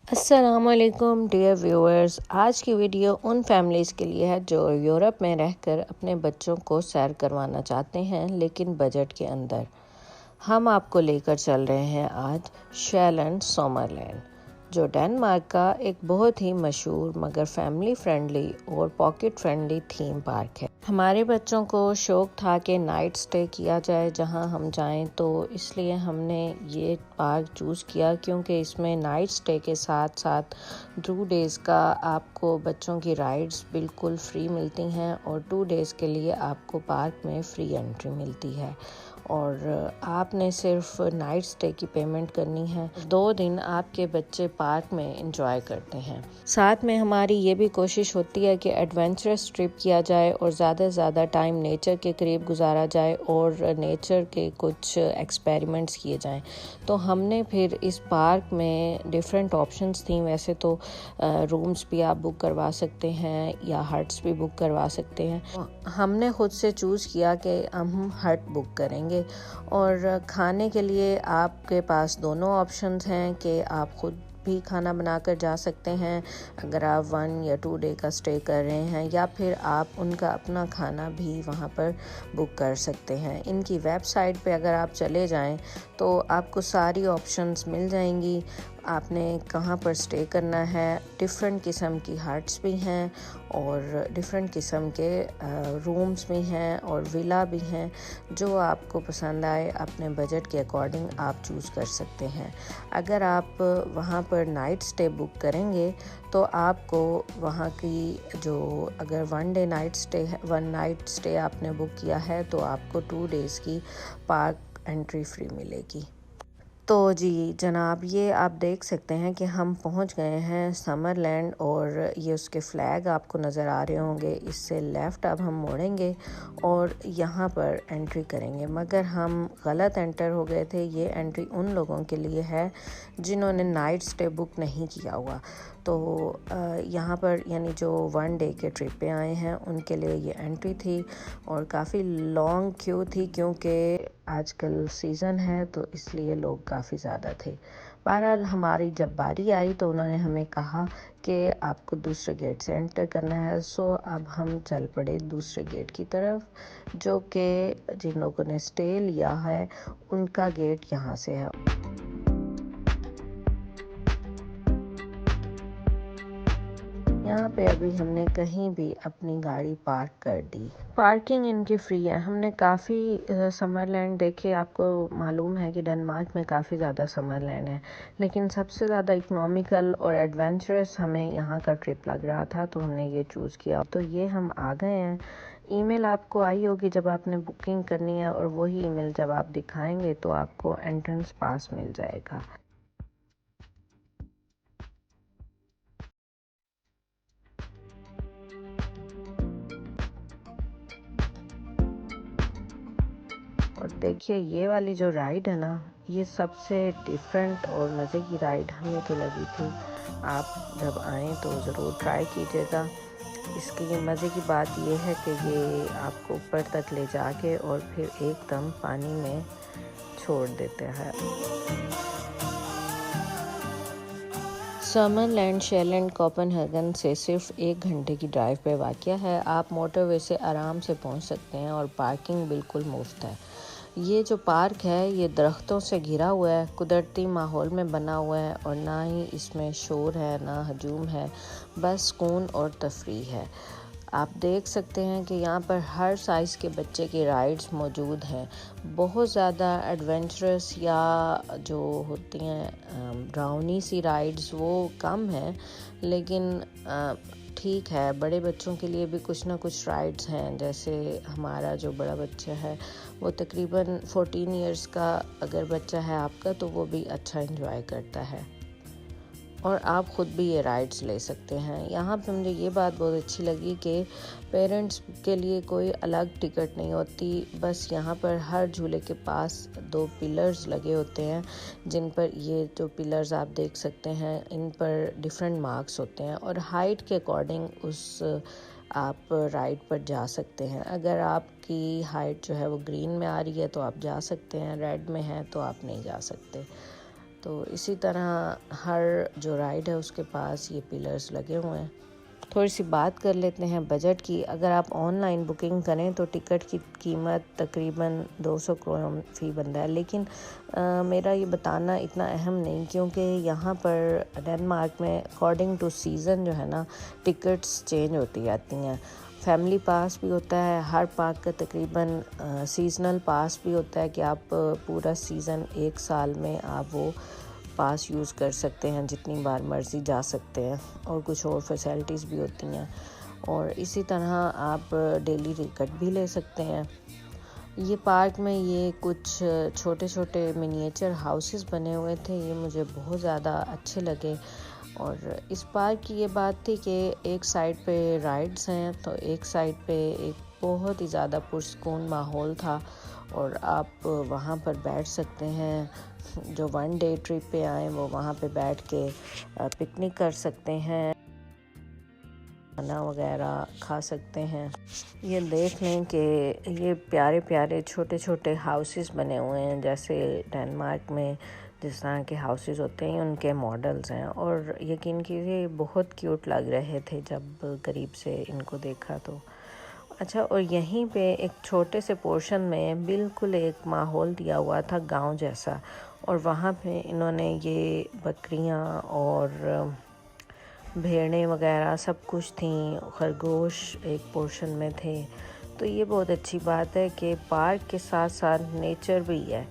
अस्सलामुअलैकुम dear viewers. आज की वीडियो उन फैमिलीज़ के लिए है जो यूरोप में रहकर अपने बच्चों को सैर करवाना चाहते हैं लेकिन बजट के अंदर। हम आपको लेकर चल रहे हैं आज शेलैंड सोमरलैंड, जो डेनमार्क का एक बहुत ही मशहूर मगर फैमिली फ्रेंडली और पॉकेट फ्रेंडली थीम पार्क है। हमारे बच्चों को शौक़ था कि नाइट स्टे किया जाए जहां हम जाएं, तो इसलिए हमने ये पार्क चूज़ किया क्योंकि इसमें नाइट स्टे के साथ साथ 2 डेज़ का आपको बच्चों की राइड्स बिल्कुल फ्री मिलती हैं और 2 डेज़ के लिए आपको पार्क में फ्री एंट्री मिलती है और आपने सिर्फ नाइट स्टे की पेमेंट करनी है। 2 दिन आपके बच्चे पार्क में एंजॉय करते हैं। साथ में हमारी ये भी कोशिश होती है कि एडवेंचरस ट्रिप किया जाए और ज़्यादा से ज़्यादा टाइम नेचर के करीब गुजारा जाए और नेचर के कुछ एक्सपेरिमेंट्स किए जाएं। तो हमने फिर इस पार्क में डिफरेंट ऑप्शंस थी। वैसे तो रूम्स भी आप बुक करवा सकते हैं या हट्स भी बुक करवा सकते हैं। हमने खुद से चूज़ किया कि हम हट बुक करेंगे और खाने के लिए आपके पास दोनों ऑप्शंस हैं कि आप खुद भी खाना बनाकर जा सकते हैं अगर आप 1 या 2 डे का स्टे कर रहे हैं, या फिर आप उनका अपना खाना भी वहाँ पर बुक कर सकते हैं। इनकी वेबसाइट पे अगर आप चले जाएं तो आपको सारी ऑप्शंस मिल जाएंगी। आपने कहाँ पर स्टे करना है, डिफरेंट किस्म की हट्स भी हैं और डिफरेंट किस्म के रूम्स भी हैं और विला भी हैं। जो आपको पसंद आए अपने बजट के अकॉर्डिंग आप चूज़ कर सकते हैं। अगर आप वहाँ पर नाइट स्टे बुक करेंगे तो आपको वहाँ की जो अगर 1 डे नाइट स्टे है, 1 नाइट स्टे आपने बुक किया है तो आपको 2 डेज़ की पार्क एंट्री फ्री मिलेगी। तो जी जनाब, ये आप देख सकते हैं कि हम पहुंच गए हैं समरलैंड और ये उसके फ्लैग आपको नज़र आ रहे होंगे। इससे लेफ़्ट अब हम मोड़ेंगे और यहाँ पर एंट्री करेंगे, मगर हम गलत एंटर हो गए थे। ये एंट्री उन लोगों के लिए है जिन्होंने नाइट स्टे बुक नहीं किया हुआ। तो यहाँ पर यानी जो 1 डे के ट्रिप पे आए हैं उनके लिए ये एंट्री थी और काफ़ी लॉन्ग क्यू थी क्योंकि आजकल सीज़न है तो इसलिए लोग काफ़ी ज़्यादा थे। बहरहाल हमारी जब बारी आई तो उन्होंने हमें कहा कि आपको दूसरे गेट से एंटर करना है। सो अब हम चल पड़े दूसरे गेट की तरफ, जो कि जिन लोगों ने स्टे लिया है उनका गेट यहाँ से है। यहाँ पे अभी हमने कहीं भी अपनी गाड़ी पार्क कर दी। पार्किंग इनकी फ्री है। हमने काफ़ी समरलैंड देखे। आपको मालूम है कि डेनमार्क में काफ़ी ज़्यादा समरलैंड है, लेकिन सबसे ज़्यादा इकोनॉमिकल और एडवेंचरस हमें यहाँ का ट्रिप लग रहा था तो हमने ये चूज़ किया। तो ये हम आ गए हैं। ईमेल आपको आई होगी जब आपने बुकिंग करनी है और वही ईमेल जब आप दिखाएंगे तो आपको एंट्रेंस पास मिल जाएगा। और देखिए ये वाली जो राइड है ना, ये सबसे डिफरेंट और मज़े की राइड हमें तो लगी थी। आप जब आएँ तो ज़रूर ट्राई कीजिएगा। इसकी मज़े की बात ये है कि ये आपको ऊपर तक ले जाके और फिर एकदम पानी में छोड़ देते हैं। समरलैंड शेलैंड कोपेनहेगन से सिर्फ 1 घंटे की ड्राइव पे वाक़या है। आप मोटरवे से आराम से पहुंच सकते हैं और पार्किंग बिल्कुल मुफ्त है। ये जो पार्क है ये दरख्तों से घिरा हुआ है, कुदरती माहौल में बना हुआ है और ना ही इसमें शोर है ना हजूम है, बस सुकून और तफरीह है। आप देख सकते हैं कि यहाँ पर हर साइज़ के बच्चे की राइड्स मौजूद हैं। बहुत ज़्यादा एडवेंचरस या जो होती हैं डरावनी सी राइड्स वो कम हैं, लेकिन ठीक है, बड़े बच्चों के लिए भी कुछ ना कुछ राइड्स हैं। जैसे हमारा जो बड़ा बच्चा है वो तकरीबन 14 इयर्स का अगर बच्चा है आपका तो वो भी अच्छा एंजॉय करता है और आप ख़ुद भी ये राइड्स ले सकते हैं। यहाँ पे मुझे ये बात बहुत अच्छी लगी कि पेरेंट्स के लिए कोई अलग टिकट नहीं होती। बस यहाँ पर हर झूले के पास 2 पिलर्स लगे होते हैं, जिन पर ये जो पिलर्स आप देख सकते हैं इन पर डिफरेंट मार्क्स होते हैं और हाइट के अकॉर्डिंग उस आप राइड पर जा सकते हैं। अगर आपकी हाइट जो है वो ग्रीन में आ रही है तो आप जा सकते हैं, रेड में है तो आप नहीं जा सकते। तो इसी तरह हर जो राइड है उसके पास ये पिलर्स लगे हुए हैं। थोड़ी सी बात कर लेते हैं बजट की। अगर आप ऑनलाइन बुकिंग करें तो टिकट की कीमत तकरीबन 200 क्रोन फ़ी बनता है, लेकिन मेरा ये बताना इतना अहम नहीं, क्योंकि यहाँ पर डेनमार्क में अकॉर्डिंग टू सीज़न जो है ना टिकट्स चेंज होती जाती हैं। फैमिली पास भी होता है, हर पार्क का तकरीबन सीज़नल पास भी होता है कि आप पूरा सीज़न एक साल में आप वो पास यूज़ कर सकते हैं, जितनी बार मर्ज़ी जा सकते हैं, और कुछ और फैसिलिटीज़ भी होती हैं। और इसी तरह आप डेली टिकट भी ले सकते हैं। ये पार्क में ये कुछ छोटे छोटे मिनिएचर हाउसेस बने हुए थे, ये मुझे बहुत ज़्यादा अच्छे लगे। और इस पार्क की ये बात थी कि एक साइड पे राइड्स हैं तो एक साइड पे एक बहुत ही ज़्यादा पुरसकून माहौल था, और आप वहाँ पर बैठ सकते हैं। जो वन डे ट्रिप पे आए वो वहाँ पे बैठ के पिकनिक कर सकते हैं, खाना वगैरह खा सकते हैं। ये देख लें कि ये प्यारे प्यारे छोटे छोटे हाउसेस बने हुए हैं, जैसे डेनमार्क में जिस तरह के हाउसेस होते हैं उनके मॉडल्स हैं, और यकीन कीजिए बहुत क्यूट लग रहे थे जब करीब से इनको देखा तो। अच्छा, और यहीं पे एक छोटे से पोर्शन में बिल्कुल एक माहौल दिया हुआ था गांव जैसा, और वहाँ पे इन्होंने ये बकरियाँ और भेड़ें वगैरह सब कुछ थी, खरगोश एक पोर्शन में थे। तो ये बहुत अच्छी बात है कि पार्क के साथ साथ नेचर भी है।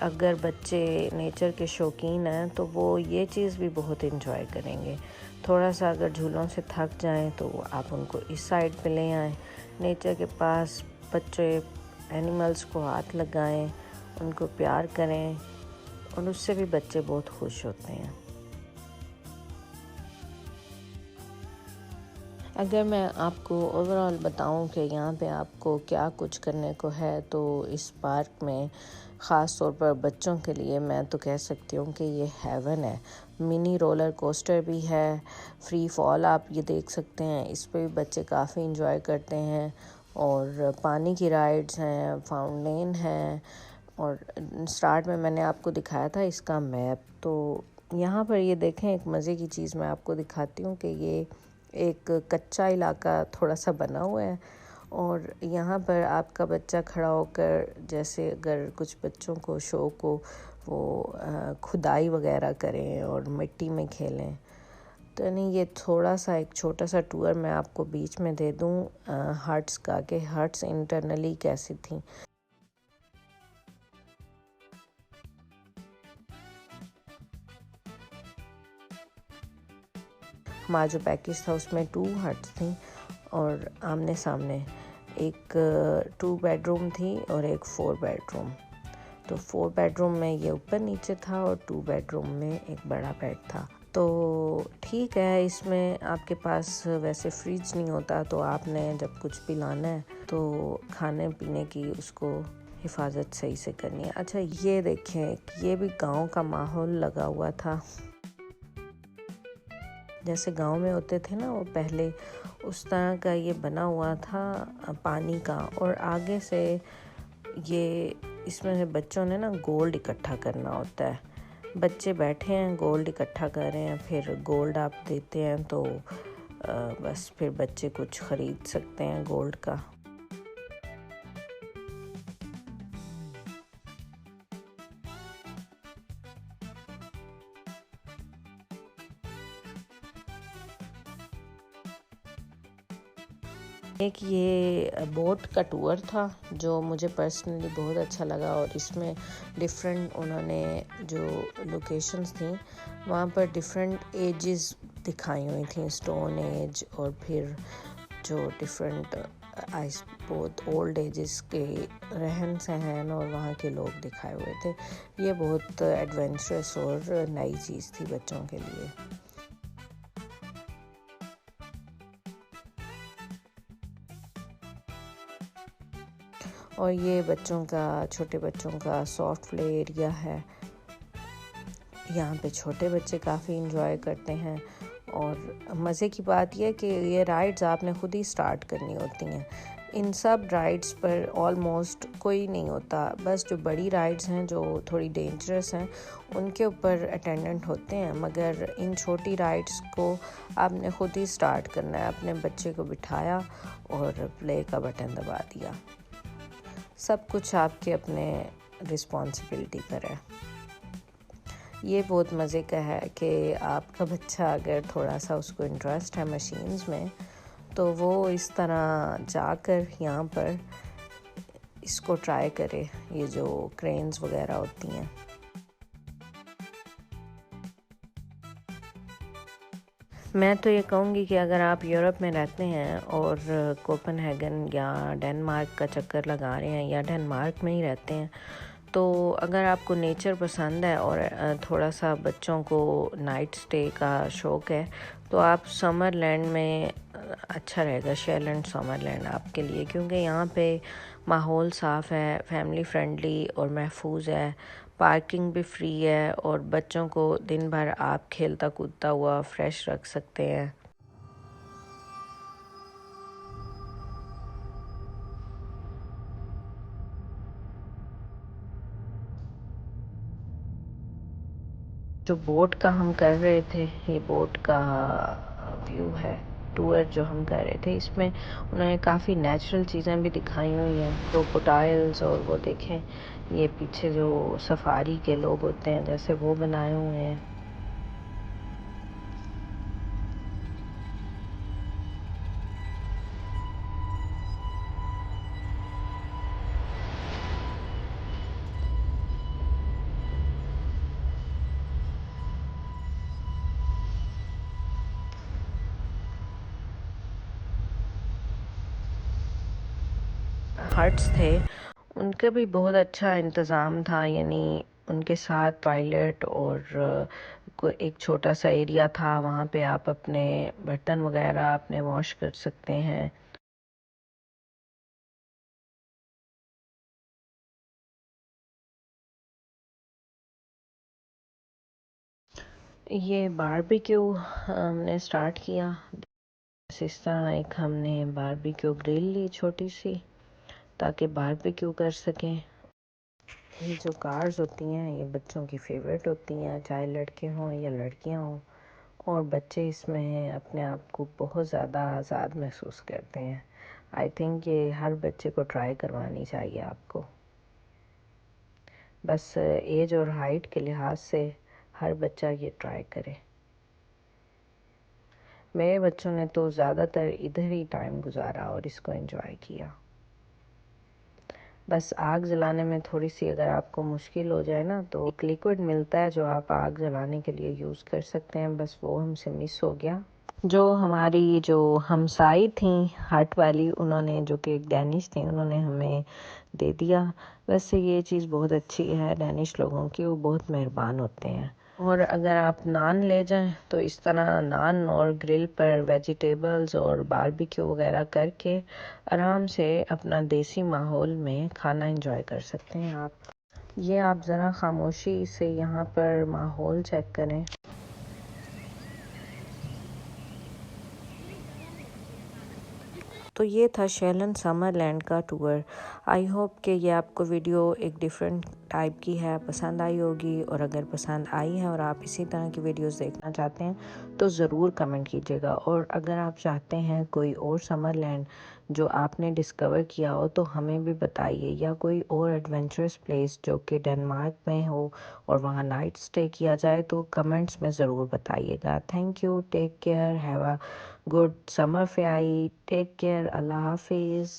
अगर बच्चे नेचर के शौकीन हैं तो वो ये चीज़ भी बहुत इन्जॉय करेंगे। थोड़ा सा अगर झूलों से थक जाएं तो आप उनको इस साइड पे ले आएँ, नेचर के पास बच्चे एनिमल्स को हाथ लगाएं, उनको प्यार करें, और उससे भी बच्चे बहुत खुश होते हैं। अगर मैं आपको ओवरऑल बताऊं कि यहाँ पे आपको क्या कुछ करने को है, तो इस पार्क में ख़ास तौर पर बच्चों के लिए मैं तो कह सकती हूँ कि ये हेवन है। मिनी रोलर कोस्टर भी है, फ्री फॉल आप ये देख सकते हैं, इस पे भी बच्चे काफ़ी इंजॉय करते हैं। और पानी की राइड्स हैं, फाउंटेन है, और स्टार्ट में मैंने आपको दिखाया था इसका मैप। तो यहाँ पर ये देखें, एक मज़े की चीज़ मैं आपको दिखाती हूँ कि ये एक कच्चा इलाका थोड़ा सा बना हुआ है, और यहाँ पर आपका बच्चा खड़ा होकर, जैसे अगर कुछ बच्चों को शौक हो वो खुदाई वगैरह करें और मिट्टी में खेलें। तो नहीं, ये थोड़ा सा एक छोटा सा टूर मैं आपको बीच में दे दूँ हट्स का, कि हट्स इंटरनली कैसी थी। हमारा जो पैकेज था उसमें 2 हट्स थी, और आमने सामने एक 2 बेडरूम थी और एक 4 बेडरूम। तो 4 बेडरूम में ये ऊपर नीचे था, और 2 बेडरूम में एक बड़ा बेड था। तो ठीक है, इसमें आपके पास वैसे फ्रिज नहीं होता, तो आपने जब कुछ भी लाना है तो खाने पीने की उसको हिफाजत सही से करनी है। अच्छा, ये देखें, ये भी गांव का माहौल लगा हुआ था, जैसे गांव में होते थे ना वो पहले, उस तरह का ये बना हुआ था पानी का। और आगे से ये इसमें से बच्चों ने ना गोल्ड इकट्ठा करना होता है। बच्चे बैठे हैं, गोल्ड इकट्ठा कर रहे हैं, फिर गोल्ड आप देते हैं तो बस फिर बच्चे कुछ ख़रीद सकते हैं गोल्ड का। एक ये बोट का टूर था जो मुझे पर्सनली बहुत अच्छा लगा, और इसमें डिफरेंट उन्होंने जो लोकेशंस थी वहाँ पर डिफरेंट एजेस दिखाई हुई थी, स्टोन एज और फिर जो डिफरेंट आइस बहुत ओल्ड एजेस के रहन सहन और वहाँ के लोग दिखाए हुए थे। ये बहुत एडवेंचरस और नई चीज़ थी बच्चों के लिए। और ये बच्चों का, छोटे बच्चों का सॉफ्ट प्ले एरिया है। यहाँ पे छोटे बच्चे काफ़ी इंजॉय करते हैं, और मज़े की बात यह है कि ये राइड्स आपने खुद ही स्टार्ट करनी होती हैं। इन सब राइड्स पर ऑलमोस्ट कोई नहीं होता, बस जो बड़ी राइड्स हैं जो थोड़ी डेंजरस हैं उनके ऊपर अटेंडेंट होते हैं, मगर इन छोटी राइड्स को आपने ख़ुद ही स्टार्ट करना है। अपने बच्चे को बिठाया और प्ले का बटन दबा दिया। सब कुछ आपके अपने रिस्पॉन्सिबिलिटी पर है। ये बहुत मज़े का है कि आपका बच्चा अगर थोड़ा सा उसको इंटरेस्ट है मशीन्स में, तो वो इस तरह जाकर यहाँ पर इसको ट्राई करे, ये जो क्रेन्स वगैरह होती हैं। मैं तो ये कहूँगी कि अगर आप यूरोप में रहते हैं और कोपेनहेगन या डेनमार्क का चक्कर लगा रहे हैं या डेनमार्क में ही रहते हैं, तो अगर आपको नेचर पसंद है और थोड़ा सा बच्चों को नाइट स्टे का शौक़ है, तो आप समरलैंड में अच्छा रहेगा। शेलैंड समरलैंड आपके लिए, क्योंकि यहाँ पे माहौल साफ़ है, फैमिली फ्रेंडली और महफूज है, पार्किंग भी फ्री है और बच्चों को दिन भर आप खेलता कूदता हुआ फ्रेश रख सकते हैं। जो बोट का हम कर रहे थे, ये बोट का व्यू है, टूर जो हम कर रहे थे, इसमें उन्होंने काफ़ी नेचुरल चीज़ें भी दिखाई हुई हैं, क्रोकोडाइल्स, और वो देखें ये पीछे जो सफारी के लोग होते हैं जैसे वो बनाए हुए हैं। हट्स थे, उनका भी बहुत अच्छा इंतज़ाम था, यानी उनके साथ पायलट और एक छोटा सा एरिया था, वहाँ पे आप अपने बर्तन वगैरह अपने वॉश कर सकते हैं। ये बारबेक्यू हमने स्टार्ट किया, इस तरह एक हमने बारबेक्यू ग्रिल ली छोटी सी, ताकि बारबेक्यू कर सकें। ये जो कार्स होती हैं ये बच्चों की फेवरेट होती हैं, चाहे लड़के हों या लड़कियां हों, और बच्चे इसमें अपने आप को बहुत ज़्यादा आज़ाद महसूस करते हैं। आई थिंक ये हर बच्चे को ट्राई करवानी चाहिए आपको। बस एज और हाइट के लिहाज से हर बच्चा ये ट्राई करे। मेरे बच्चों ने तो ज़्यादातर इधर ही टाइम गुजारा और इसको एंजॉय किया। बस आग जलाने में थोड़ी सी अगर आपको मुश्किल हो जाए ना, तो एक लिक्विड मिलता है जो आप आग जलाने के लिए यूज़ कर सकते हैं, बस वो हमसे मिस हो गया। जो हमारी जो हमसाई थी हट वाली, उन्होंने, जो कि एक डैनिश थी, उन्होंने हमें दे दिया। वैसे ये चीज़ बहुत अच्छी है डैनिश लोगों की, वो बहुत मेहरबान होते हैं। और अगर आप नान ले जाएं तो इस तरह नान और ग्रिल पर वेजिटेबल्स और बारबेक्यू वगैरह करके आराम से अपना देसी माहौल में खाना एंजॉय कर सकते हैं आप। ये आप ज़रा खामोशी से यहाँ पर माहौल चेक करें। तो ये था शेलन समरलैंड का टूर। आई होप कि ये आपको वीडियो एक डिफरेंट टाइप की है, पसंद आई होगी, और अगर पसंद आई है और आप इसी तरह की वीडियोस देखना चाहते हैं तो ज़रूर कमेंट कीजिएगा। और अगर आप चाहते हैं कोई और समरलैंड जो आपने डिस्कवर किया हो तो हमें भी बताइए, या कोई और एडवेंचरस प्लेस जो कि डेनमार्क में हो और वहाँ नाइट स्टे किया जाए, तो कमेंट्स में ज़रूर बताइएगा। Thank you, take care, have a good summer फेरी, टेक केयर, अल्लाह हाफिज़।